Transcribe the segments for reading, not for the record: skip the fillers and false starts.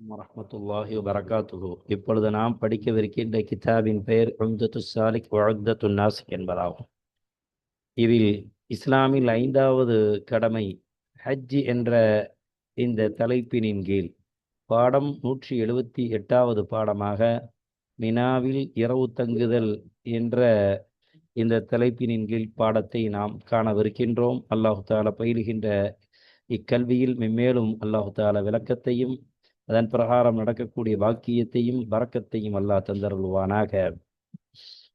வரஹ்மத்துல்லாஹி வபரகாத்துஹு. இப்பொழுது நாம் படிக்கவிருக்கின்ற கிதாபின் பெயர் உம்தத்துஸ் சாலிக் வ உக்தத்துன் நாசிக் என்பதாகும். இதில் இஸ்லாமில் 5வது கடமை ஹஜ் என்ற இந்த தலைப்பினின் கீழ் பாடம் 178வது பாடமாக மினாவில் இரவு தங்குதல் என்ற இந்த தலைப்பினின் கீழ் பாடத்தை நாம் காணவிருக்கின்றோம். அல்லாஹு தாலா பயிலுகின்ற இக்கல்வியில் மென்மேலும் அல்லாஹு தாலா விளக்கத்தையும் அதன் பிரகாரம் நடக்கக்கூடிய பாக்கியத்தையும் பரக்கத்தையும் அல்லாஹ் தந்தருள்வானாக.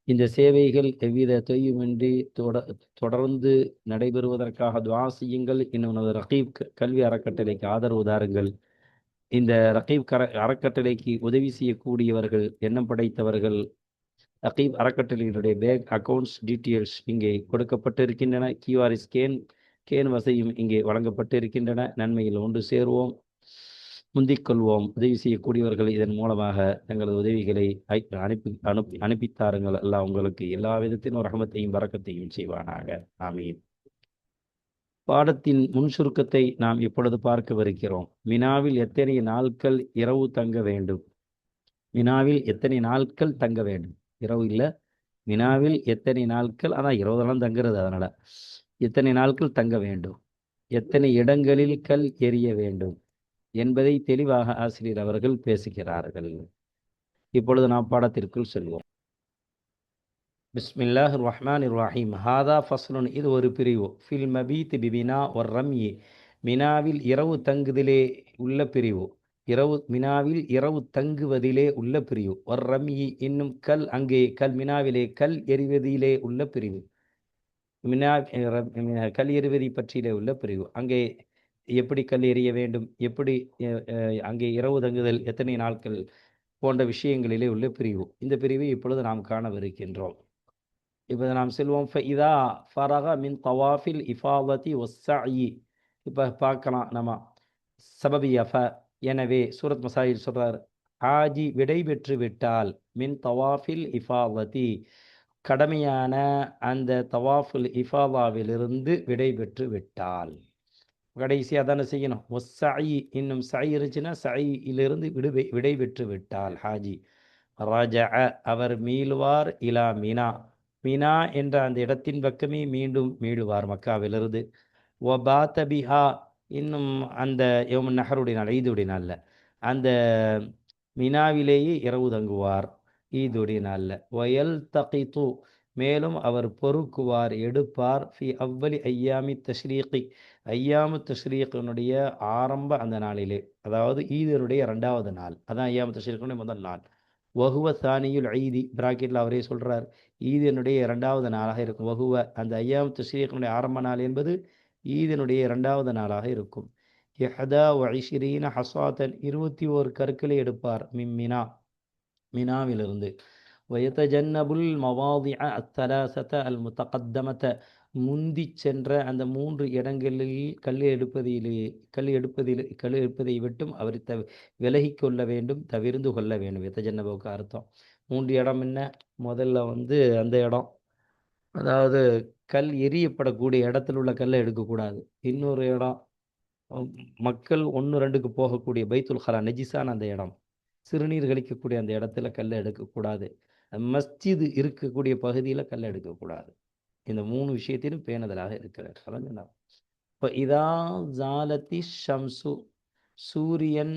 இந்த சேவைகள் எவ்வித தொய்வுமின்றி தொடர்ந்து நடைபெறுவதற்காக துஆ செய்யுங்கள். இன்னும் ரகீப் கல்வி அறக்கட்டளைக்கு ஆதரவு தாருங்கள். இந்த ரகீப் அறக்கட்டளைக்கு உதவி செய்யக்கூடியவர்கள், எண்ணம் படைத்தவர்கள், ரகீப் அறக்கட்டளையினுடைய பேங்க் அக்கவுண்ட்ஸ் டீட்டெயில்ஸ் இங்கே கொடுக்கப்பட்டிருக்கின்றன. கியூஆர் ஸ்கேன் வசதியும் இங்கே வழங்கப்பட்டிருக்கின்றன. நன்மையில் ஒன்று சேர்வோம், முந்திக்கொள்வோம். உதவி செய்யக்கூடியவர்கள் இதன் மூலமாக தங்களது உதவிகளை அனுப்பித்தாருங்கள். அல்லாஹ் உங்களுக்கு எல்லா விதத்திலும் ரஹமத்தையும் பரக்கத்தையும் செய்வானாக. ஆமீன். பாடத்தின் முன் சுருக்கத்தை நாம் இப்பொழுது பார்க்கவிருக்கிறோம். மினாவில் எத்தனை நாட்கள் இரவு தங்க வேண்டும்? மினாவில் எத்தனை நாட்கள் தங்க வேண்டும்? இரவு இல்லை, மினாவில் எத்தனை நாட்கள், ஆனால் 20 நாள் தங்குறது. அதனால எத்தனை நாட்கள் தங்க வேண்டும், எத்தனை இடங்களில் கல் எறிய வேண்டும் என்பதை தெளிவாக ஆசிரியர் அவர்கள் பேசுகிறார்கள். இப்பொழுது நாம் பாடத்திற்குள் செல்வோம். பிஸ்மில்லாஹிர் ரஹ்மானிர் ரஹீம். ஹாதா ஃபஸ்லுன், இது ஒரு பிரிவு. ஃபில் மபீத் பிபினா ஒரு ரம்யி, மினாவில் இரவு தங்குதிலே உள்ள பிரிவு. மினாவில் இரவு தங்குவதிலே உள்ள பிரிவு. ஒரு ரம்யி, இன்னும் அங்கே மினாவிலே கல் எறிவதிலே உள்ள பிரிவு. கல் எறிவதை பற்றியிலே உள்ள பிரிவு. அங்கே எப்படி கல் எறிய வேண்டும், எப்படி அங்கே இரவு தங்குதல், எத்தனை நாட்கள் போன்ற விஷயங்களிலே உள்ள பிரிவு. இந்த பிரிவை இப்பொழுது நாம் காணவிருக்கின்றோம். இப்போது நாம் செல்வோம். இதா ஃபரக மின் தவாஃபில் இஃபாவதி வஸ்ஸஇ. இப்போ பார்க்கலாம் நம்ம சபபியா. எனவே சூரத் மசாயில் சொல்றார், ஹாஜி விடை பெற்று விட்டால், மின் தவாஃபில் இஃபாவதி, கடமையான அந்த தவாஃபுல் இஃபாவாவிலிருந்து விடை பெற்று விட்டால், கடைசியாக தானே செய்யணும். ஒஸ்ஸஇ, இன்னும் சை இருந்துச்சுன்னா சையிலிருந்து விடை பெற்று விட்டால் ஹாஜி, ரஜஅ, அவர் மீளுவார், இலா மினா, மினா என்ற அந்த இடத்தின் பக்கமே மீண்டும் மீளுவார் மக்காவிலிருந்து. ஒபாத்த பிஹா, இன்னும் அந்த யௌமுன் நஹருடைய நாள், ஈதுடைய நாளில் அந்த மினாவிலேயே இரவு தங்குவார் ஈதுடைய நாளில். வயல் தகித்து, மேலும் அவர் பொறுக்குவார், எடுப்பார், ஃபி அவ்வலி ஐயாமி தஷ்ரீகி, ஐயாமு தஷ்ரீகனுடைய ஆரம்ப அந்த நாளிலே, அதாவது ஈதனுடைய 2வது நாள், அதான் ஐயாமு தஷ்ரீகனுடைய முதல் நாள். வஹுவ சானியுல் ஐதி, பிராக்கெட்டில் அவரே சொல்கிறார், ஈதனுடைய 2வது நாளாக இருக்கும். வஹுவ, அந்த ஐயாமு தஷ்ரீகனுடைய ஆரம்ப நாள் என்பது ஈதனுடைய 2வது நாளாக இருக்கும். இஹ்தா வ இஷ்ரீன ஹசாத்தன், 21 கற்களை எடுப்பார். மின்னா, மினாவிலிருந்து. வயதஜன்னபுல் மவாதிஅ அத்தலாசத அல் முத்தகத்தமத, முந்தி சென்ற அந்த 3 இடங்களில் கல் எடுப்பதை விட்டும் அவர் விலகி கொள்ள வேண்டும், தவிர்ந்து கொள்ள வேண்டும். எத்தஜன்னபுக்கு அர்த்தம் 3 இடம் என்ன? முதல்ல அந்த இடம், அதாவது கல் எரியப்படக்கூடிய இடத்துல உள்ள கல்லை எடுக்கக்கூடாது. இன்னொரு இடம், மக்கள் 1-2க்கு போகக்கூடிய பைத்துல் ஹலா, நெஜிசான அந்த இடம், சிறுநீர் கழிக்கக்கூடிய அந்த இடத்துல கல்லை எடுக்கக்கூடாது. மஸ்ஜித் இருக்கக்கூடிய பகுதியில் கல்லை எடுக்கக்கூடாது. இந்த 3 விஷயத்திலும் பேணுதலாக இருக்கிறார். இப்போ இதா ஜாலத்தி ஷம்சு, சூரியன்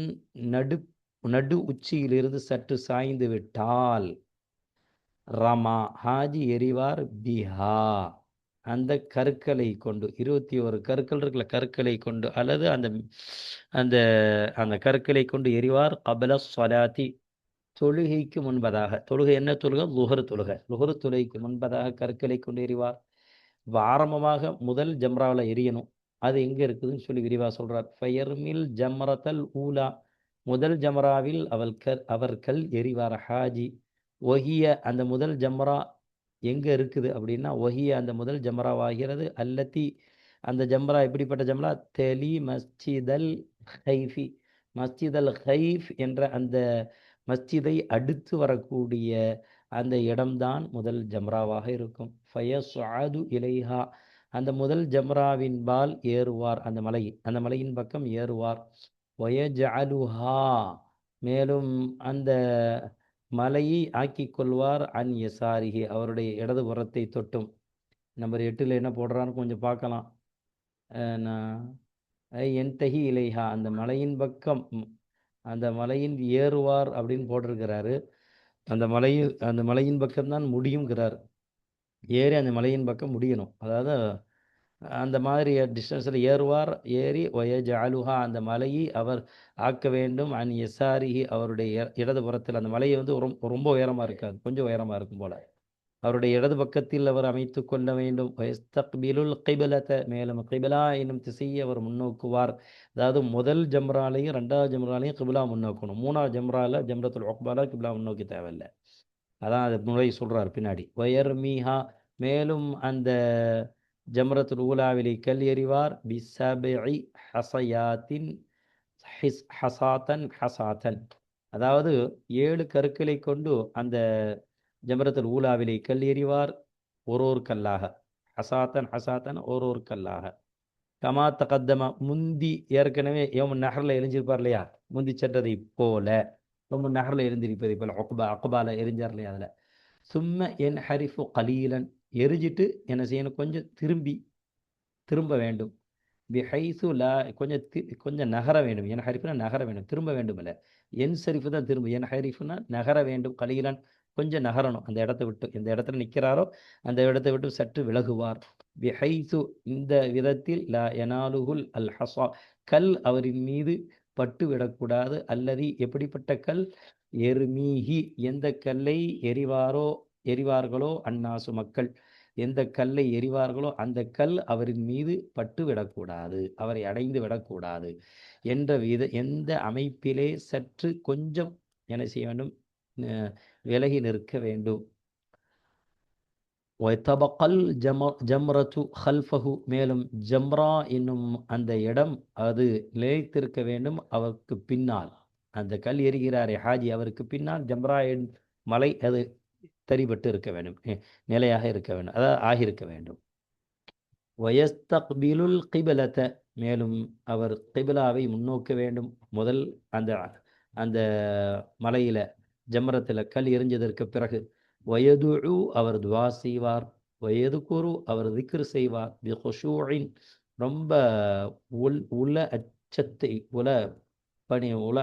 நடு உச்சியிலிருந்து சற்று சாய்ந்து விட்டால், ரமா, ஹாஜி எறிவார், பிஹா, அந்த கற்களை கொண்டு, 21 கற்கள் இருக்குல்ல, கற்களை கொண்டு, அல்லது அந்த அந்த அந்த கற்களை கொண்டு எறிவார். கபல ஸலாத்தி, தொழுகைக்கு முன்பதாக. தொழுகை என்ன தொழுகை? லுஹர் தொழுகை. லுஹர் தொழுகைக்கு முன்பதாக கற்களை கொண்டு எறிவார். ஆரம்பமாக முதல் ஜம்ராவில் எரியணும். அது எங்கே இருக்குதுன்னு சொல்லி விரிவாக சொல்கிறார். ஃபயர்மில் ஜம்ரத்தல் ஊலா, முதல் ஜம்ராவில் அவர் கல் எறிவார் ஹாஜி. ஒஹிய, அந்த முதல் ஜம்ரா எங்கே இருக்குது அப்படின்னா, ஒஹிய, அந்த முதல் ஜம்ராவாகிறது. அல்லத்தி, அந்த ஜம்ரா எப்படிப்பட்ட ஜம்ரா? தெலி மஸ்ஜிதல் ஹைஃபி, மஸ்ஜிதல் ஹைஃப் என்ற அந்த மஸ்ஜிதை அடுத்து வரக்கூடிய அந்த இடம்தான் முதல் ஜம்ராவாக இருக்கும். ஃபயஸ்ஆது இலைஹா, அந்த முதல் ஜம்ராவின் பால் ஏறுவார், அந்த மலையின் பக்கம் ஏறுவார். வயஜஅலுஹா, மேலும் அந்த மலையை ஆக்கிக் கொள்வார் அன் யசாரிஹி, அவருடைய இடது புறத்தை தொட்டும். நம்பர் 8ல் என்ன போடுறான்னு கொஞ்சம் பார்க்கலாம். நான் என்தஹி இலைஹா, அந்த மலையின் பக்கம், அந்த மலையின் ஏறுவார் அப்படின்னு போட்டிருக்கிறாரு. அந்த மலையின் பக்கம்தான் முடியுங்கிறார். ஏறி அந்த மலையின் பக்கம் முடியணும். அதாவது அந்த மாதிரி டிஸ்டன்ஸில் ஏறுவார். ஏறி ஒயஜாலுஹா, அந்த மலையை அவர் ஆக்க வேண்டும். அன் யசாரிஹி, அவருடைய இடது புறத்தில். அந்த மலையை வந்து ரொம்ப உயரமாக இருக்காது, கொஞ்சம் உயரமாக இருக்கும் போல. அவருடைய இடது பக்கத்தில் அவர் அமைத்து கொள்ள வேண்டும். வயஸ்தக்பிலுல் கிபிலத, மேலும் கிபிலா என்னும் திசையை அவர் முன்னோக்குவார். அதாவது முதல் ஜம்ராலையும் 2வது ஜம்ராலையும் கிபிலா முன்னோக்கணும். 3வது ஜம்ரால ஜம்ரத்துல் உக்பால கிபிலா முன்னோக்கி தேவையில்லை. அதான் அது முறை சொல்றார் பின்னாடி. வயர்மீஹா, மேலும் அந்த ஜம்ரத்துல் ஊலாவிலே கல் எறிவார். பிசபிஇ ஹசயாத்தின், ஹசாத்தன், அதாவது 7 கற்களை கொண்டு அந்த ஜம்ரத்துல் ஊலாவிலே கல் எறிவார், ஒரு கல்லாக. ஹசாத்தன் ஒரு கல்லாக. கமா தகத்தம, முந்தி ஏற்கனவே யௌமுன் நஹ்ரில் எரிஞ்சிருப்பார் இல்லையா, முந்தி சென்றதை போல. யௌமுன் நஹ்ரில் எரிஞ்சிருப்பதை போல, அக்பால எரிஞ்சார் இல்லையா, அதில். சும்ம என் ஹரிஃபு கலீலன், எரிஞ்சிட்டு என்ன செய்யணும், கொஞ்சம் திரும்ப வேண்டும். பிஹைசு லா, கொஞ்சம் நகர வேண்டும். என் ஹரிஃபுனா நகர வேண்டும், திரும்ப வேண்டும் இல்லை. என் சரிஃபு தான் திரும்ப. என் ஹரிஃபுனா நகர வேண்டும். கலீலன், கொஞ்சம் நகரணும் அந்த இடத்தை விட்டு. எந்த இடத்துல நிற்கிறாரோ அந்த இடத்தை விட்டு சற்று விலகுவார். பிஹைசு, இந்த விதத்தில். லா யனாலுகுல் அல் ஹசா, கல் அவரின் மீது பட்டு விடக்கூடாது. அல்லது எப்படிப்பட்ட கல், எருமீஹி, எந்த கல்லை எரிவார்களோ அன்னாசு, மக்கள் எந்த கல்லை எறிவார்களோ அந்த கல் அவரின் மீது பட்டு விடக்கூடாது, அவரை அடைந்து விடக்கூடாது என்ற எந்த அமைப்பிலே சற்று கொஞ்சம் என்ன செய்ய வேண்டும், விலகி நிற்க வேண்டும். ஒய்தபக்கல் ஜம்ரத்து ஹல்ஃபஹு, மேலும் ஜம்ரா என்னும் அந்த இடம் அது நிலைத்திருக்க வேண்டும் அவருக்கு பின்னால். அந்த கல் எறிகிறாரே ஹாஜி, அவருக்கு பின்னால் ஜம்ரா மலை அது தரிபட்டு இருக்க வேண்டும், நிலையாக இருக்க வேண்டும், அதாவது ஆகியிருக்க வேண்டும். வயஸ்தக்பிலுல் கிபலத, மேலும் அவர் கிபிலாவை முன்னோக்க வேண்டும். முதல் அந்த அந்த மலையில ஜம்ரத்தில் கல் எரிஞ்சதற்கு பிறகு. வயதுஉ, அவர் துவா செய்வார். வயதுகுரு, அவர் திக்ர் செய்வார். பிகுஷூஇன், ரொம்ப உல அச்சத்தை உல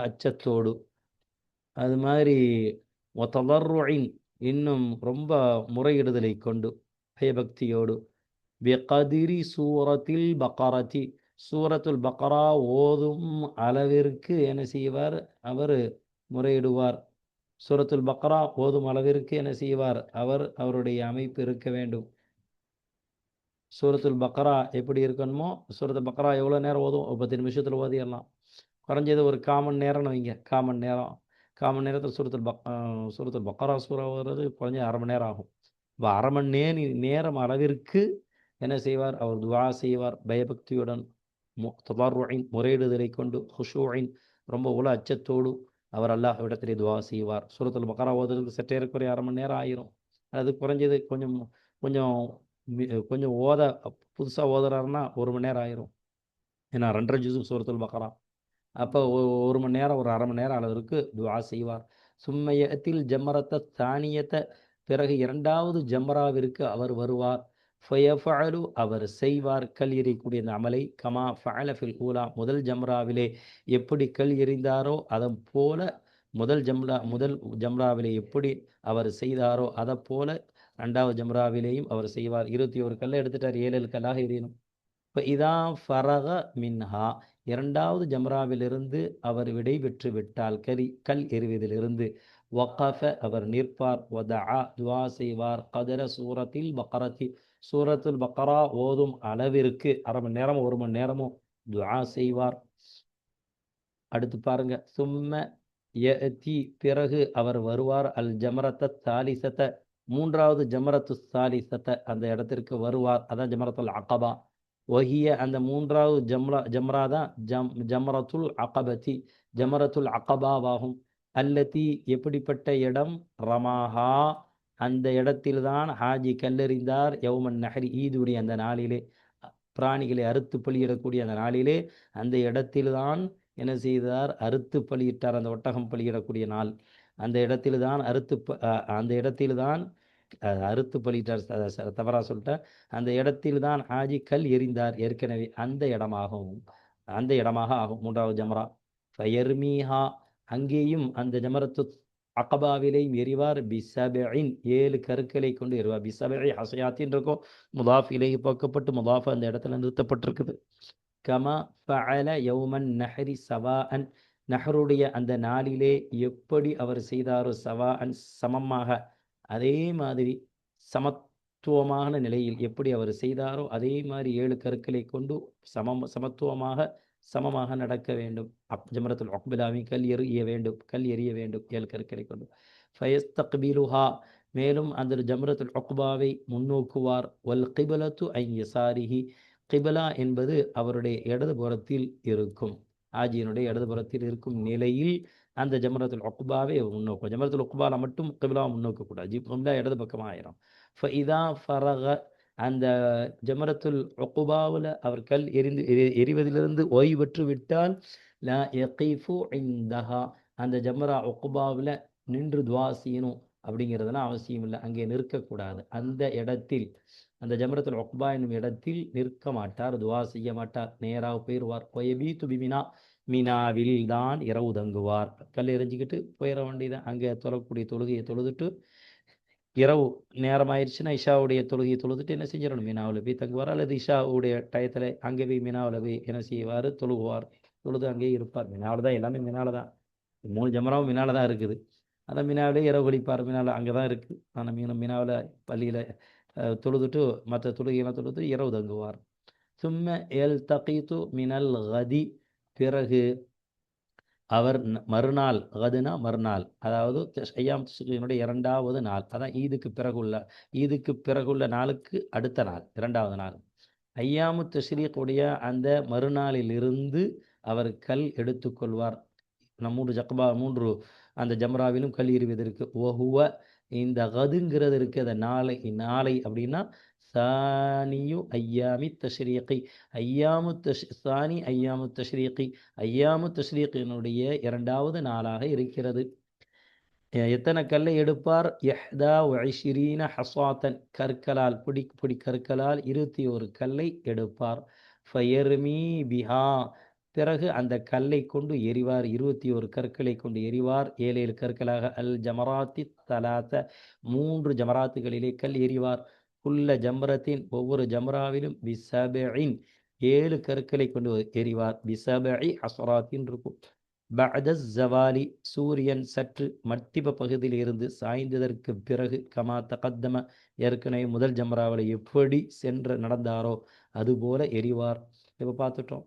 அச்சத்தோடு. அது மாதிரி ஒத்தலர்ருஇன், இன்னும் ரொம்ப முறையிடுதலை கொண்டு, பயபக்தியோடு. பிகதிரி சூரத்தில் பக்கரத்தி, சூரத்துல் பக்கரா ஓதும் அளவிற்கு என்ன செய்வார், அவர் முறையிடுவார். சூரத்துல் பக்கரா ஓதும் அளவிற்கு என்ன செய்வார், அவருடைய அமைப்பு இருக்க வேண்டும். சூரத்துல் பக்கரா எப்படி இருக்கணுமோ, சூரத்துல் பக்கரா எவ்வளோ நேரம் ஓதும், 10 நிமிஷத்தில் ஓதிடலாம். குறைஞ்சது ஒரு காமன் நேரம்னு வைங்க, காமன் நேரத்தில் சூரத்துல் பக்கரா சூறா ஓதுறது குறைஞ்ச அரை மணி நேரம் ஆகும். இப்போ அரை மணி நேரம் அளவிற்கு என்ன செய்வார், அவர் துவா செய்வார். பயபக்தியுடன், ததார்ருஇன், முறையிடுதலை கொண்டு, ஹுஷூஇன், ரொம்ப உல அச்சத்தோடு அவர் அல்லாஹ் இடத்திலே துவா செய்வார். சூரத்துல் பக்கரா ஓதுறதுக்கு சற்றேறக்குறைய அரை மணி நேரம் ஆயிரும். அது குறைஞ்சது கொஞ்சம் கொஞ்சம் கொஞ்சம் புதுசாக ஓதுறாருன்னா 1 மணி நேரம் ஆயிரும். ஏன்னா 2.5 ஜுஸு சூரத்துல் பக்கரா. அப்போ 1 மணி நேரம், ஒரு அரை மணி நேரம் அளவிற்கு துவா செய்வார். சும்மையத்தில் ஜம்மரத்த தானியத்தை, பிறகு 2வது ஜம்ராவிற்கு அவர் வருவார். ஃபயஃபஅலு, அவர் செய்வார் கல் எறியக்கூடிய அந்த அமலை. கமா ஃபஅல ஃபில் ஊலா, முதல் ஜம்ராவிலே எப்படி கல் எறிந்தாரோ அதன் போல, முதல் ஜம்ராவிலே எப்படி அவர் செய்தாரோ அதை போல 2வது ஜம்ராவிலேயும் அவர் செய்வார். 21 கல்லை எடுத்துட்டார், 7 கல்லாக எறியணும். இப்போ இதா ஃபரக மின்ஹா, 2வது ஜம்ராவிலிருந்து அவர் விடை பெற்று விட்டால், கல் எறிவதிலிருந்து. வகஃப, அவர் நிற்பார். வதஆ, துவா செய்வார். கதர சூரத்தில் பக்கரத்தி, சூரத்துல் பக்கரா ஓதும் அளவிற்கு அரை மணி நேரமோ 1 மணி நேரமோ துவா செய்வார். அடுத்து பாருங்க. சும்ம யஅதி, பிறகு அவர் வருவார். அல் ஜமரத்த தாலிசத்த, 3வது ஜமரத்து தாலிசத்த, அந்த இடத்திற்கு வருவார். அதான் ஜமரத்துல் அகபா. வஹிய, அந்த 3வது ஜம்ரா தான் ஜமரத்துல் அகபதி, ஜமரத்துல் அகபாவாகும். அல்லதி, எப்படிப்பட்ட இடம், ரமாஹா, அந்த இடத்தில்தான் ஹாஜி கல்லெறிந்தார். யௌமன் நஹரி, ஈதுடைய அந்த நாளிலே, பிராணிகளை அறுத்து பலியிடக்கூடிய அந்த நாளிலே அந்த இடத்தில்தான் என்ன செய்தார்? அறுத்து பலியிட்டார். அந்த ஒட்டகம் பலியிடக்கூடிய நாள் அந்த இடத்தில்தான் அந்த இடத்தில்தான் அறுத்து பலியிட்டார். தவறா சொல்லிட்டேன். அந்த இடத்தில்தான் ஹாஜி கல் எறிந்தார். ஏற்கனவே அந்த இடமாக ஆகும் 3வது ஜமரா. ஃபயர்மீஹா, அங்கேயும் அந்த ஜமரத்து அகபாவிலையும் எறிவார். பிசபின், 7 கற்களை கொண்டு எறிவார். பிசபி ஹசயாத்தின் இருக்கும். முதாஃப் இலைஹி பார்க்கப்பட்டு முதாஃப் அந்த இடத்துல நிறுத்தப்பட்டிருக்குது. கமா ஃபஅல யௌமன் நஹரி சவாஅன், நஹருடைய அந்த நாளிலே எப்படி அவர் செய்தாரோ, சவாஅன் சமமாக, அதே மாதிரி சமத்துவமான நிலையில் எப்படி அவர் செய்தாரோ அதே மாதிரி 7 கற்களை கொண்டு சமமாக நடக்க வேண்டும். ஜமரத்துல் அக்பிலாவின் கல் எறிய வேண்டும் 7 கற்களை கொண்டு. ஃபயஸ்தக்பிலுஹா, மேலும் அந்த ஜமரத்துல் அக்பாவை முன்னோக்குவார். வல் கிபலத்து ஐ யசாரிஹி, கிபலா என்பது அவருடைய இடதுபுறத்தில் இருக்கும். ஆஜியினுடைய இடதுபுறத்தில் இருக்கும் நிலையில் அந்த ஜமரத்துல் உக்பாவை முன்னோக்கும். ஜமரத்துல் உக்பால மட்டும் கிபிலாவை முன்னோக்கக்கூடாது. கிபிலா இடது பக்கமாக ஆயிரும். ஃபஇதா ஃபரக, அந்த ஜமரத்துல் உக்பாவில் அவர் கல் எரிவதிலிருந்து ஓய்வு பெற்று விட்டால், லா யகீஃபு இந்தஹா, அந்த ஜமரா உக்பாவில் நின்று துவா செய்யணும் அப்படிங்கிறதுலாம் அவசியம் இல்லை. அங்கே நிற்கக்கூடாது. அந்த இடத்தில், அந்த ஜமரத்துல் உக்பா என்னும் இடத்தில் நிற்க மாட்டார், துவா செய்ய மாட்டார், நேராக போயிடுவார். ஒயபீத்து பிமினா, மினாவில் தான் இரவு தங்குவார். கல் எறிஞ்சிக்கிட்டு போயிட வேண்டியதான். அங்கே தொழக்கூடிய தொழுகையை தொழுதுட்டு, இரவு நேரம் ஆயிடுச்சுன்னா இஷாவுடைய தொழுகையை தொழுதுட்டு என்ன செஞ்சிடணும்? மினாவில் போய் தங்குவார். அல்லது இஷாவுடைய டயத்தில் அங்கே போய் மினாவில் போய் என்ன செய்வார்? தொழுகுவார். தொழுது அங்கேயே இருப்பார். மினாவில் தான், எல்லாமே மினாவில் தான். 3 ஜமராவும் மினாவில் தான் இருக்குது. அதான் மினாவிலே இரவு கழிப்பார். மினாவில் அங்கே தான் இருக்குது. ஆனால் மினாவில் பள்ளியில் தொழுதுட்டு மற்ற தொழுகையெல்லாம் தொழுது இரவு தங்குவார். சும்ம எல் தகீத்து மினல் கதி, பிறகு அவர் மறுநாள், கதுனா மறுநாள், அதாவது ஐயாம் தஷ்ரீக்கினுடைய 2வது நாள், அதான் ஈதுக்கு பிறகுள்ள நாளுக்கு அடுத்த நாள் 2வது நாள், ஐயாமு தஷ்ரீக்குடைய அந்த மறுநாளிலிருந்து அவர் கல் எடுத்துக்கொள்வார். 3 அந்த ஜம்ராவிலும் கல் எறிவதற்கு. ஒஹுவ, இந்த கதுங்கிறது இருக்கு, அந்த நாளை அப்படின்னா சானியு ஐயாமி தஷ்ரீகி, சானி ஐயாமு தஷ்ரீகி, ஐயாமு தஷ்ரீகினுடைய 2வது நாளாக இருக்கிறது. எத்தனை கல்லை எடுப்பார்? 21 ஹசாத்தன், கற்களால், பொடி கற்களால் 21 கல்லை எடுப்பார். ஃபயர்மி பிஹா, பிறகு அந்த கல்லை கொண்டு எறிவார். 21 கற்களை கொண்டு எறிவார். 7 கற்களாக. அல் ஜமராத்தி தலாத்த, 3 ஜமராத்துகளிலே கல் எறிவார். குல்ல ஜம்ரத்தின், ஒவ்வொரு ஜம்ராவிலும் பிசபின், 7 கற்களை கொண்டு எறிவார். பிசபி அஸ்ராத்தின் இருக்கும். பஅத ஜவாலி, சூரியன் சற்று மத்திப பகுதியில் இருந்து சாய்ந்ததற்கு பிறகு. கமா தகத்தம, ஏற்கனவே முதல் ஜம்ராவில் எப்படி நடந்தாரோ அதுபோல எறிவார். இப்போ பார்த்துட்டோம்.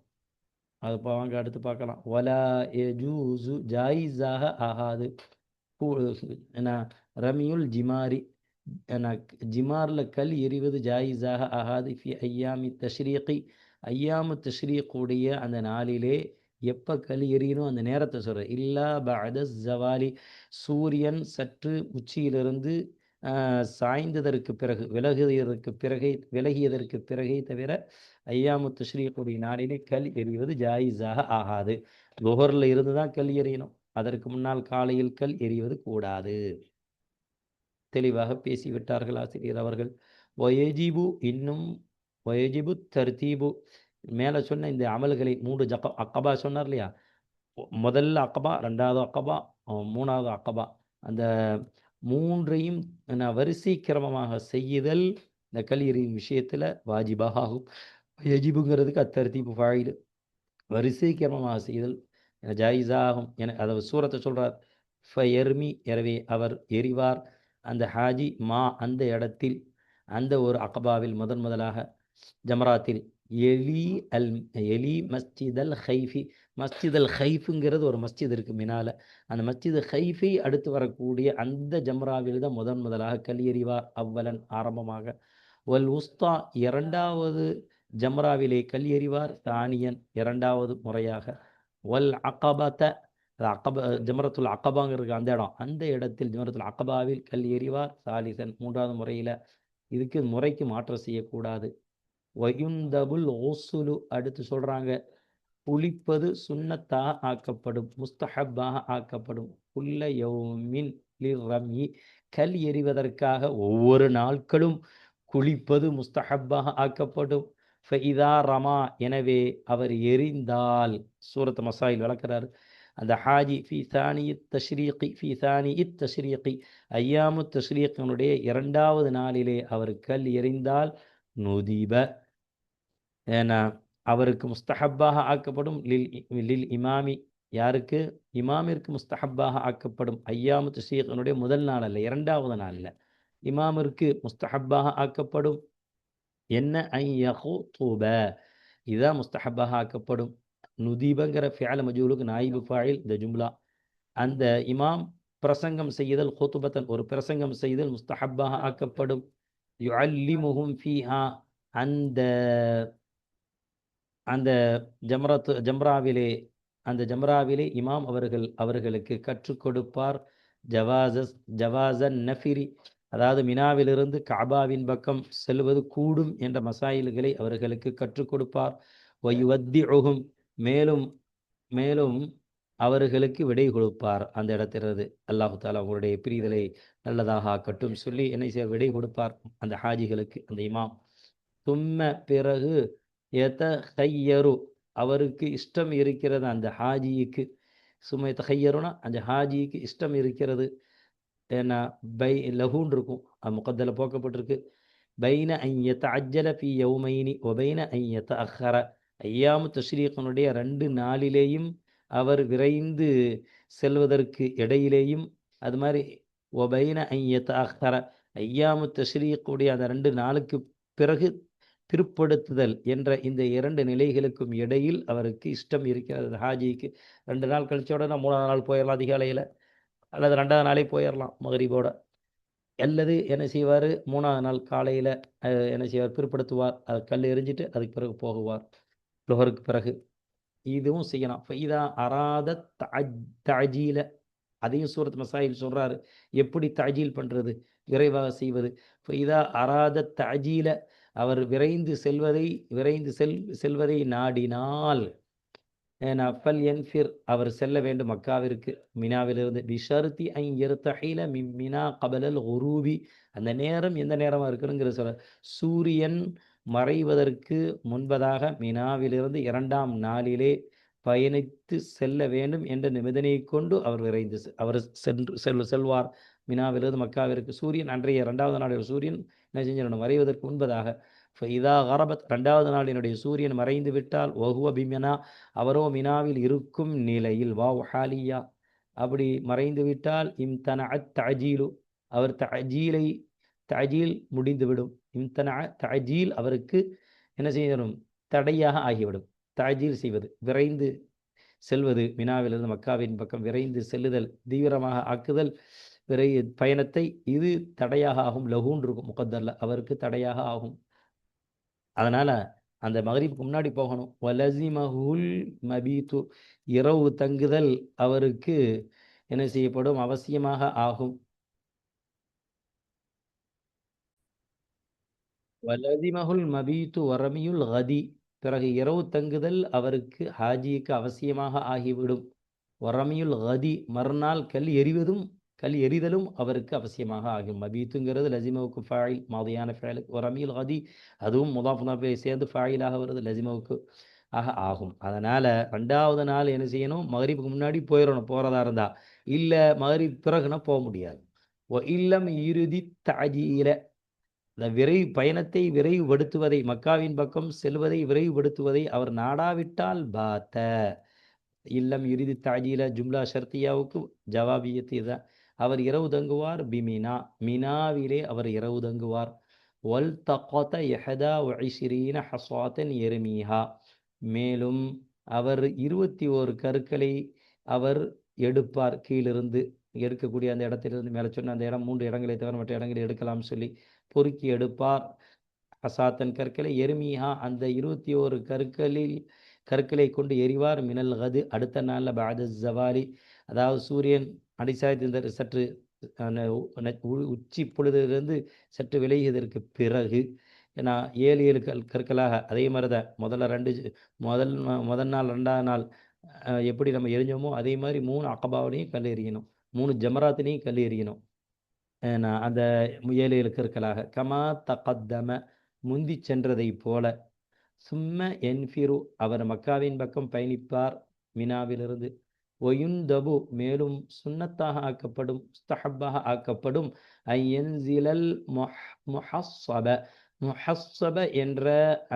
அது வாங்க அடுத்து பார்க்கலாம். வலா யஜூசு, ஜாயிஸாக ஆகாது. என்ன, ரமியுல் ஜிமாரி, ஜிமாரில் கல் எறிவது ஜாயிஸாக ஆகாது. ஃபி ஐயாமி தஷ்ரீகி, ஐயாமு தஷ்ரீக்குடைய அந்த நாளிலே எப்போ கல் எறியணும் அந்த நேரத்தை சொல்கிற. இல்லா பஅத ஜவாலி, சூரியன் சற்று உச்சியிலிருந்து சாய்ந்ததற்கு பிறகு, விலகியதற்கு பிறகே தவிர ஐயாமு தஷ்ரீக்குடைய நாளிலே கல் எறிவது ஜாயிஸாக ஆகாது. லுஹரில் இருந்து தான் கல் எறியணும். அதற்கு முன்னால் காலையில் கல் எறிவது கூடாது. தெளிவாக பேசிவிட்டார்கள் ஆசிரியர் அவர்கள். ஒயஜிபு, இன்னும் ஒயஜிபு தர்தீபு, மேலே சொன்ன இந்த அமல்களை 3 அக்கபா சொன்னார் இல்லையா? முதல்ல அக்கபா, 2வது அக்கபா, 3வது அக்கபா, அந்த 3ஐயும் வரிசை கிரமமாக செய்யுதல் இந்த கல் எறியும் விஷயத்தில் வாஜிபாக ஆகும். எஜிபுங்கிறதுக்கு அத்தர்தீபு ஃபாயில், வரிசை கிரமமாக செய்தல் ஜாயிஸாகும் என அதை சூரத்தை சொல்கிறார். ஃபயர்மி, எனவே அவர் எறிவார். அந்த ஹாஜி அந்த இடத்தில், அந்த ஒரு அகபாவில் முதலாக ஜமராத்தில் எலி மஸ்ஜித் அல் ஹைஃபி, மஸ்ஜித் அல் ஹைஃபுங்கிறது ஒரு மஸ்ஜித் இருக்குது மினால. அந்த மஸ்ஜித் ஹைஃபை அடுத்து வரக்கூடிய அந்த ஜம்ராவில் தான் முதலாக கல் எறிவார். அவ்வலன், ஆரம்பமாக. வல் உஸ்தா, 2வது ஜம்ராவிலே கல் எறிவார். தானியன், 2வது முறையாக. வல் அகபத, ஜமரத்துல் அகபாங்கிறது அந்த இடத்தில் ஜமரத்துல் அகபாவில் கல் எறிவார். சாலிசன், 3வது முறையில். இதுக்கு முறைக்கு மாற்றம் செய்யக்கூடாது. வயுந்தபுல் ஓசுலு, அடுத்து சொல்கிறாங்க குளிப்பது சுன்னத்தாக ஆக்கப்படும், முஸ்தஹப்பாக ஆக்கப்படும். குல்ல யௌமின் லிர்ரம்யி, கல் எறிவதற்காக ஒவ்வொரு நாட்களும் குளிப்பது முஸ்தஹப்பாக ஆக்கப்படும். ஃபஇதா ரமா, எனவே அவர் எறிந்தால், சூரத் மசாயில் விளக்குறாரு. அந்த ஹாஜி ஃபி தானி தஷ்ரீகி, ஐயாமு தஷ்ரீக்கினுடைய 2வது நாளிலே அவர் கல் எறிந்தால், நுதிப, ஏன்னா அவருக்கு முஸ்தஹப்பாக ஆக்கப்படும். லில் இமாமி, யாருக்கு? இமாமிற்கு முஸ்தஹப்பாக ஆக்கப்படும். ஐயாமு தஷ்ரீக்கினுடைய முதல் நாள் அல்ல, 2வது நாளில் இமாமிற்கு முஸ்தஹப்பாக ஆக்கப்படும். என்ன? ஐயஹுதுப, இதுதான் முஸ்தஹப்பாக ஆக்கப்படும். நுதிபங்கிற ஃபிஅல் மஜ்ஹூலுக்கு நாயிபு ஃபாயில் இந்த ஜும்லா. அந்த இமாம் பிரசங்கம் செய்தல், ஹுதுபத்தன், ஒரு பிரசங்கம் செய்தல் முஸ்தஹப்பாக ஆக்கப்படும். யுஅல்லிமுஹும் ஃபீஹா, அந்த அந்த ஜம்ராவிலே அந்த ஜம்ராவிலே இமாம் அவர்களுக்கு கற்றுக் கொடுப்பார். ஜவாசன் நஃபிரி, அதாவது மினாவிலிருந்து காபாவின் பக்கம் செல்வது கூடும் என்ற மசாயில்களை அவர்களுக்கு கற்றுக் கொடுப்பார். வயுவத்திஉஹும், மேலும் மேலும் அவர்களுக்கு விடை கொடுப்பார். அந்த இடத்திலிருந்து அல்லாஹு தாலா அவங்களுடைய பிரிதலை நல்லதாக ஆக்கட்டும் சொல்லி என்ன செய்ய விடை கொடுப்பார் அந்த ஹாஜிகளுக்கு அந்த இமாம். தும்ம, பிறகு, எதஹையரு, அவருக்கு இஷ்டம் இருக்கிறது அந்த ஹாஜிக்கு. சும்மா எதஹையருனா அந்த ஹாஜிக்கு இஷ்டம் இருக்கிறது. ஏன்னா பை லஹூன் இருக்கும், அது முகத்தல போக்கப்பட்டிருக்கு. பைன ஐ யதஅஜ்ஜல ஃபீ யௌமைனி வபைன ஐ யதஅஹர, ஐயாமு தஷ்ரீக்கினுடைய 2 நாளிலேயும் அவர் விரைந்து செல்வதற்கு இடையிலேயும், அது மாதிரி வபைன ஐ யதஅஹர, ஐயாமு தஷ்ரீக்குடைய அந்த 2 நாளுக்கு பிறகு பிற்படுத்துதல் என்ற இந்த 2 நிலைகளுக்கும் இடையில் அவருக்கு இஷ்டம் இருக்கிறது ஹாஜிக்கு. 2 நாள் கழிச்ச உடனே 3வது நாள் போயிடலாம் அதிகாலையில், அல்லது 2வது நாளே போயிடலாம் மகரிபோட. அல்லது என்ன செய்வார், 3வது நாள் காலையில் என்ன செய்வார், பிற்படுத்துவார். அதை கல் எறிஞ்சிட்டு அதுக்கு பிறகு போகுவார் லுஹருக்கு பிறகு. இதுவும் செய்யலாம். ஃபைதா அராத தஅஜீல, அதையும் சூரத் மசாயில் சொல்றாரு, எப்படி தஅஜீல் பண்றது, விரைவாக செய்வது. ஃபைதா அராத தஅஜீல, அவர் விரைந்து செல்வதை நாடினால், ஃபல் யன்ஃபிர், அவர் செல்ல வேண்டும் மக்காவிற்கு மினாவிலிருந்து. பிஷர்தி ஐ யர்தஹில மின் மினா கபலல் குரூபி, அந்த நேரம் எந்த நேரமாக இருக்கணுங்கிற சொல்ல, சூரியன் மறைவதற்கு முன்பதாக மினாவிலிருந்து 2ஆம் நாளிலே பயணித்து செல்ல வேண்டும் என்ற நிபந்தனையை கொண்டு அவர் விரைந்து அவர் செல்வார் மினாவிலிருந்து மக்காவிற்கு. சூரியன் அன்றைய 2வது நாளில் சூரியன் என்ன செஞ்சிடணும், மறைவதற்கு முன்பதாக. ஃபைதா கரபத், 2வது நாளினுடைய சூரியன் மறைந்து விட்டால், வஹுவ பிமினா, அவரோ மினாவில் இருக்கும் நிலையில், வாவ் ஹாலியா, அப்படி மறைந்து விட்டால், இம்தனஅத் தஅஜீலு, அவர் தஅஜீல் முடிந்துவிடும். தஅஜீல் அவருக்கு என்ன செய்யணும், தடையாக ஆகிவிடும். தஅஜீல் செய்வது, விரைந்து செல்வது, மினாவிலிருந்து மக்காவின் பக்கம் விரைந்து செல்லுதல், தீவிரமாக ஆக்குதல் பயணத்தை, இது தடையாக ஆகும். லஹூன் இருக்கும் முகத்தல்ல, அவருக்கு தடையாக ஆகும். அதனால் அந்த மகரிபுக்கு முன்னாடி போகணும். வலசிமஹுல் மபீத்து, இரவு தங்குதல் அவருக்கு என்ன செய்யப்படும், அவசியமாக ஆகும். வலசிமஹுல் மபீத்து வரமியுல் கதி, பிறகு இரவு தங்குதல் அவருக்கு ஹாஜிக்கு அவசியமாக ஆகிவிடும். வரமியுல் கதி, மறுநாள் கல் எறிதலும் அவருக்கு அவசியமாக ஆகும். மபீத்துங்கிறது லசிமவுக்கு ஃபாயில், மாதியான ஃபாயில். வரமியுல் கதி, அதுவும் முதாஃப் முதாஃபை சேர்ந்து ஃபாயிலாக வருது, லசிமவுக்கு ஆகும். அதனால் 2வது நாள் என்ன செய்யணும், மகரிபுக்கு முன்னாடி போயிடணும் போகிறதா இருந்தால். இல்லை மகரிப் பிறகுனா போக முடியாது. இல்லம் இறுதி தஅஜீல, இந்த பயணத்தை விரைவுபடுத்துவதை, மக்காவின் பக்கம் செல்வதை விரைவுபடுத்துவதை அவர் நாடாவிட்டால், பாத்த, இல்லம் இறுதி தாஜீல ஜும்லா ஷர்த்தியாவுக்கு ஜவாபியத்து இதுதான். அவர் இரவு தங்குவார். பிமினா, மினாவிலே அவர் இரவு தங்குவார். வல் தகத யஹதா வஇஸ்ரீன ஹஸ்வாத்தன் எருமீஹா, மேலும் அவர் 21 கற்களை அவர் எடுப்பார். கீழிருந்து எடுக்கக்கூடிய அந்த இடத்திலிருந்து, மேலே சொன்ன அந்த இடம் 3 இடங்களை தவிர மற்ற இடங்களை எடுக்கலாம் சொல்லி பொறுக்கி எடுப்பார். ஹசாத்தன் கற்களை, எருமீஹா, அந்த 21 கற்களை கொண்டு எறிவார். மினல் கது, அடுத்த நாளில், பாத ஜவாலி, அதாவது சூரியன் அடிசாய்த்து சற்று உச்சி பொழுதிலிருந்து சற்று விலகியதற்கு பிறகு, ஏன்னா 7 7 கற்களாக அதே மாதிரி தான் முதல்ல 2 முதல் நாள் 2வது நாள் எப்படி நம்ம எரிஞ்சோமோ அதே மாதிரி 3 அகபாவிலையும் கல் எறியணும், 3 ஜமராத்திலையும் கல் எறியணும். நான் அந்த 7 7 கற்களாக கமா தகத்தம முந்தி சென்றதைப் போல. சும்ம என்ஃபிரு அவர் மக்காவின் பக்கம் பயணிப்பார் மினாவிலிருந்து. ஒயுந்தபு மேலும் சுன்னத்தாக ஆக்கப்படும், முஸ்தஹப்பாக ஆக்கப்படும். ஐயன்சிலல் முஹஸ்ஸப முஹஸ்ஸப என்ற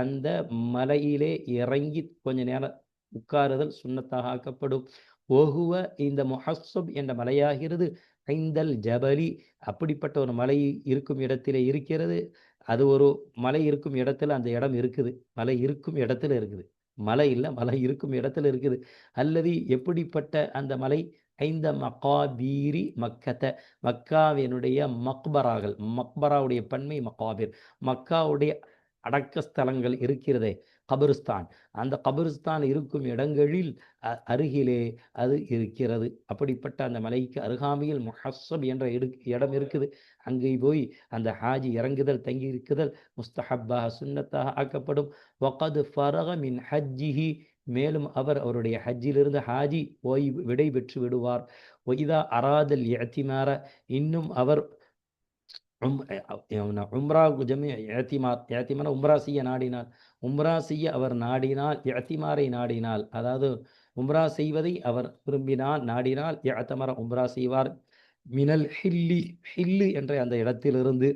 அந்த மலையிலே இறங்கி கொஞ்ச நேரம் உட்காருதல் சுன்னத்தாக ஆக்கப்படும். ஒஹுவ இந்த முஹஸ்ஸப் என்ற மலையாகிறது ஐந்தல் ஜபலி அப்படிப்பட்ட ஒரு மலை இருக்கும் இடத்திலே இருக்கிறது. அது ஒரு மலை இருக்கும் இடத்துல அந்த இடம் இருக்குது. மலை இருக்கும் இடத்துல இருக்குது. மலை இல்லை, மலை இருக்கும் இடத்துல இருக்குது. அல்லது எப்படிப்பட்ட அந்த மலை ஐந்த மகாபீரி மக்கத்த மக்காவினுடைய மக்பராகள், மக்பராவுடைய பன்மை மகாபீர், மக்காவுடைய அடக்கஸ்தலங்கள் இருக்கிறதே கபிரிஸ்தான், அந்த கபிரிஸ்தான் இருக்கும் இடங்களில் அருகிலே அது இருக்கிறது. அப்படிப்பட்ட அந்த மலைக்கு அருகாமையில் முஹஸ்ஸப் என்ற இடம் இருக்குது. அங்கே போய் அந்த ஹாஜி இறங்குதல் தங்கி இருக்குதல் முஸ்தஹப்பாக சுன்னத்தாக ஆக்கப்படும். வகது ஃபரக மின் ஹஜ்ஜிஹி மேலும் அவருடைய ஹஜ்ஜிலிருந்து ஹாஜி விடை பெற்று விடுவார். ஒய்தா அராதல் இஅ்திமார இன்னும் அவர் உம்ரா ஏத்திமார் உம்ரா செய்ய நாடினார், உம்ரா செய்ய அவர் நாடினால், இஅ்திமாரை நாடினால், அதாவது உம்ரா செய்வதை அவர் விரும்பினால் நாடினால் இஅ்தமர உம்ரா செய்வார். மினல் ஹில்லி ஹில்லு என்ற அந்த இடத்திலிருந்து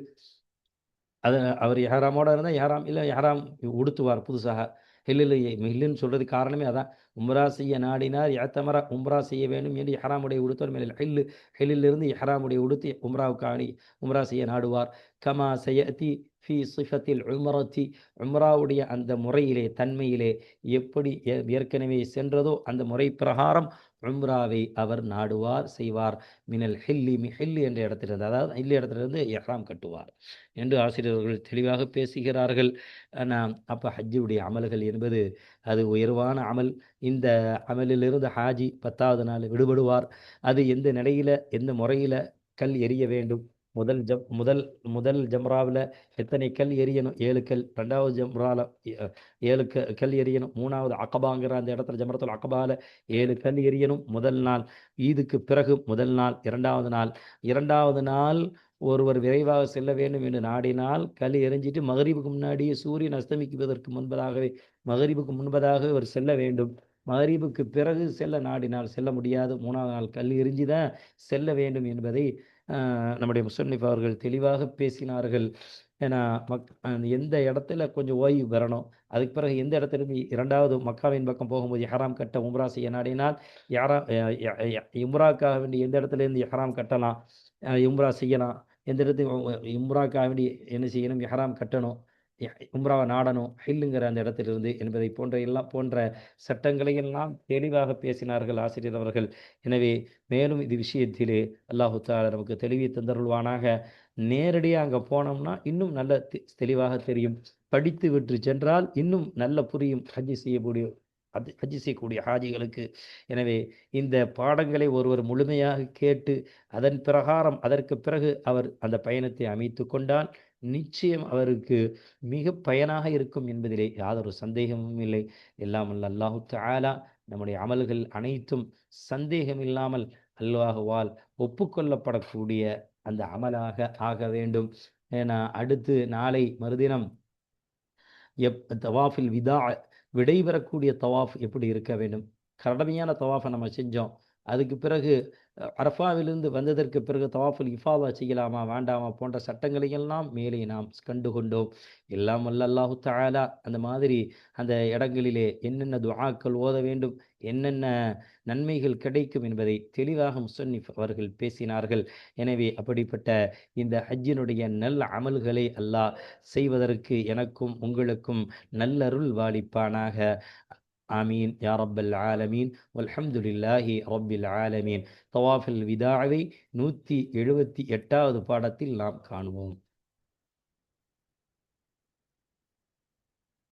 அது அவர் எஹராமோட இருந்தால் எஹராம் இல்லை எஹராம் உடுத்துவார் புதுசாக. ஹில்லுன்னு சொல்கிறதுக்கு காரணமே அதான். உம்ரா செய்ய நாடினார் இஅ்தமர உம்ரா செய்ய வேண்டும் என்று எஹராமுடைய உடுத்தவர் மேலே ஹில்லிலிருந்து எஹராமுடைய உடுத்தி உம்ராவுக்கு உம்ரா செய்ய நாடுவார். கமா சயதி ஃபி சிஃபத்தில் உம்ரத்தி உம்ராவுடைய அந்த முறையிலே தன்மையிலே எப்படி ஏற்கனவே சென்றதோ அந்த முறை பிரகாரம் உம்ராவை அவர் நாடுவார் செய்வார். மினல் ஹில்லி என்ற இடத்திலிருந்து, அதாவது ஹில்லி இடத்திலிருந்து எஹ்ராம் கட்டுவார் என்று ஆசிரியர்கள் தெளிவாக பேசுகிறார்கள். அப்போ ஹஜ்ஜுடைய அமல்கள் என்பது அது உயர்வான அமல். இந்த அமலிலிருந்து ஹாஜி 10வது நாள் விடுபடுவார். அது எந்த நிலையில் எந்த முறையில் கல் எறிய வேண்டும்? முதல் ஜம்ராவில் எத்தனை கல் எரியணும்? 7 கல். 2வது ஜம்ராவில் 7 கல் எரியணும். 3வது அகபாங்கிற அந்த இடத்துல ஜம்ரத்துல் அகபாவில் 7 கல் எரியணும். முதல் நாள் ஈதுக்கு பிறகு முதல் நாள். 2வது நாள் ஒருவர் விரைவாக செல்ல வேண்டும் என்று நாடினால் கல் எரிஞ்சிட்டு மகரிபுக்கு முன்னாடியே சூரியன் அஸ்தமிக்குவதற்கு முன்பதாக அவர் செல்ல வேண்டும். மகரிபுக்கு பிறகு செல்ல நாடினால் செல்ல முடியாது. 3வது நாள் கல் எரிஞ்சு தான் செல்ல வேண்டும் என்பதை நம்முடைய முஸன்னிஃப் அவர்கள் தெளிவாக பேசினார்கள். ஏன்னா எந்த இடத்துல கொஞ்சம் ஓய்வு பெறணும், அதுக்கு பிறகு எந்த இடத்துல 2வது மக்காவின் பக்கம் போகும்போது எஹ்ராம் கட்ட உம்ரா செய்ய நாடினால் உம்ராக்காக வேண்டி எந்த இடத்துல இருந்து எஹ்ராம் கட்டலாம், உம்ரா செய்யலாம், எந்த இடத்துக்கு உம்ராக்காக வேண்டி என்ன செய்யணும், எஹ்ராம் கட்டணும், உம்ராவை நாடணும் ஹில்லுங்கிற அந்த இடத்திலிருந்து என்பதை போன்ற சட்டங்களை எல்லாம் தெளிவாக பேசினார்கள் ஆசிரியர் அவர்கள். எனவே மேலும் இது விஷயத்திலே அல்லாஹு தஆலா நமக்கு தெளிவை தந்தருள்வானாக. நேரடியாக அங்கே போனோம்னா இன்னும் நல்ல தெளிவாக தெரியும். படித்து விட்டு சென்றால் இன்னும் நல்ல புரியும் ஹஜ்ஜி செய்யக்கூடிய ஹாஜிகளுக்கு. எனவே இந்த பாடங்களை ஒருவர் முழுமையாக கேட்டு அதன் பிரகாரம் அதற்கு பிறகு அவர் அந்த பயணத்தை அமைத்து கொண்டால் நிச்சயம் அவருக்கு மிக பயனாக இருக்கும் என்பதிலே யாதொரு சந்தேகமும் இல்லை. எல்லாம் அல்ல அல்லாஹு தஆலா நம்முடைய அமல்கள் அனைத்தும் சந்தேகம் இல்லாமல் அல்லாஹுவால் ஒப்புக்கொள்ளப்படக்கூடிய அந்த அமலாக ஆக வேண்டும். ஏன்னா அடுத்து நாளை மறுதினம் தவாஃபில் விடைபெறக்கூடிய தவாஃப் எப்படி இருக்க வேண்டும்? கடமையான தவாஃபை நம்ம செஞ்சோம், அதுக்கு பிறகு அரஃபாவிலிருந்து வந்ததற்கு பிறகு தவாஃபுல் இஃபாதா செய்யலாமா வேண்டாமா போன்ற சட்டங்களை எல்லாம் மேலே நாம் கண்டுகொண்டோம். எல்லாம் வல்ல அல்லாஹு தஆலா அந்த மாதிரி அந்த இடங்களிலே என்னென்ன துஆக்கள் ஓத வேண்டும், என்னென்ன நன்மைகள் கிடைக்கும் என்பதை தெளிவாக முஸன்னிஃப் அவர்கள் பேசினார்கள். எனவே அப்படிப்பட்ட இந்த ஹஜ்ஜினுடைய நல்ல அமல்களை அல்லாஹ் செய்வதற்கு எனக்கும் உங்களுக்கும் நல்லருள் வாலிப்பானாக. ஆமீன் யா ரப்பல் ஆலமீன். வல்ஹம்துலில்லாஹி ரப்பில் ஆலமீன். தவாஃபுல் விதாவை 178வது பாடத்தில் நாம் காணுவோம்.